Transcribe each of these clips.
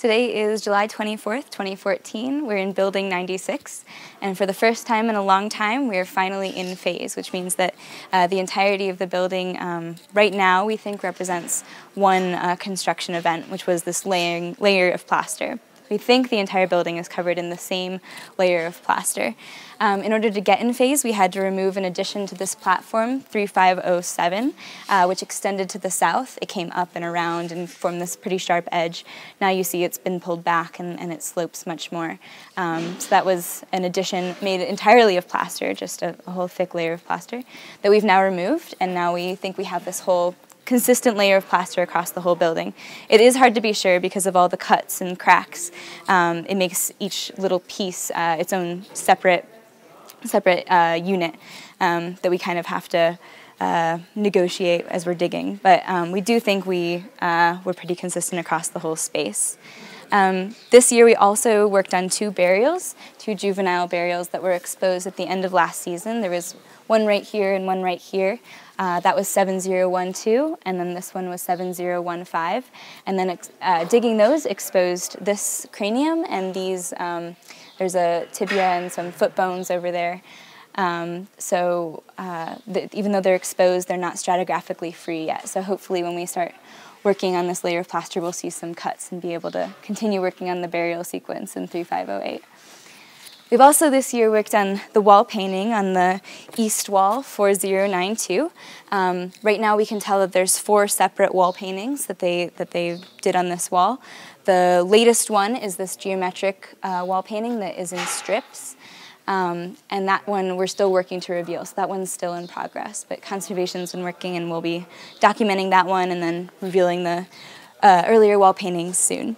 Today is July 24th, 2014. We're in building 96, and for the first time in a long time, we're finally in phase, which means that the entirety of the building right now we think represents one construction event, which was this layer of plaster. We think the entire building is covered in the same layer of plaster. In order to get in phase, we had to remove an addition to this platform, 3507, which extended to the south. It came up and around and formed this pretty sharp edge. Now you see it's been pulled back and it slopes much more. So that was an addition made entirely of plaster, just a whole thick layer of plaster, that we've now removed, and now we think we have this whole consistent layer of plaster across the whole building. It is hard to be sure because of all the cuts and cracks. It makes each little piece its own separate unit that we kind of have to negotiate as we're digging. But we do think we're pretty consistent across the whole space. This year we also worked on two juvenile burials that were exposed at the end of last season. There was one right here and one right here. That was 7012, and then this one was 7015. And then digging those exposed this cranium and these, there's a tibia and some foot bones over there. Even though they're exposed, they're not stratigraphically free yet. So hopefully when we start working on this layer of plaster, we'll see some cuts and be able to continue working on the burial sequence in 3508. We've also this year worked on the wall painting on the east wall, 4092. Right now we can tell that there's 4 separate wall paintings that they did on this wall. The latest one is this geometric wall painting that is in strips. And that one we're still working to reveal, so that one's still in progress. But Conservation's been working, and we'll be documenting that one and then revealing the earlier wall paintings soon.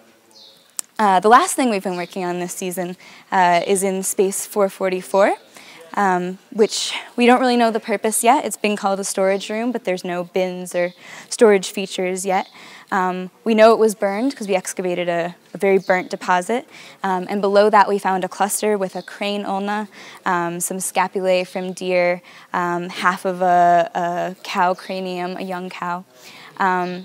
The last thing we've been working on this season is in space 444, which we don't really know the purpose yet. It's been called a storage room, but there's no bins or storage features yet. We know it was burned because we excavated a very burnt deposit, and below that we found a cluster with a crane ulna, some scapulae from deer, half of a cow cranium, a young cow, and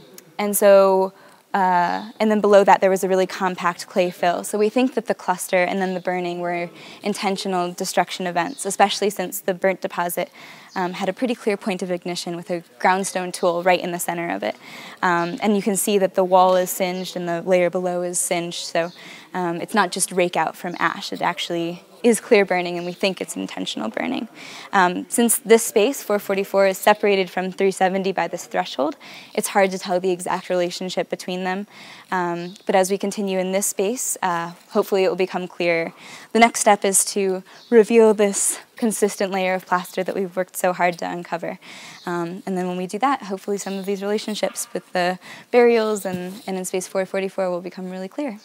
then below that there was a really compact clay fill. So we think that the cluster and then the burning were intentional destruction events, especially since the burnt deposit had a pretty clear point of ignition with a groundstone tool right in the center of it. And you can see that the wall is singed and the layer below is singed, so it's not just rake out from ash, it actually is clear burning, and we think it's intentional burning. Since this space, 444, is separated from 370 by this threshold, it's hard to tell the exact relationship between them. But as we continue in this space, hopefully it will become clearer. The next step is to reveal this consistent layer of plaster that we've worked so hard to uncover. And then when we do that, hopefully some of these relationships with the burials and in space 444 will become really clear.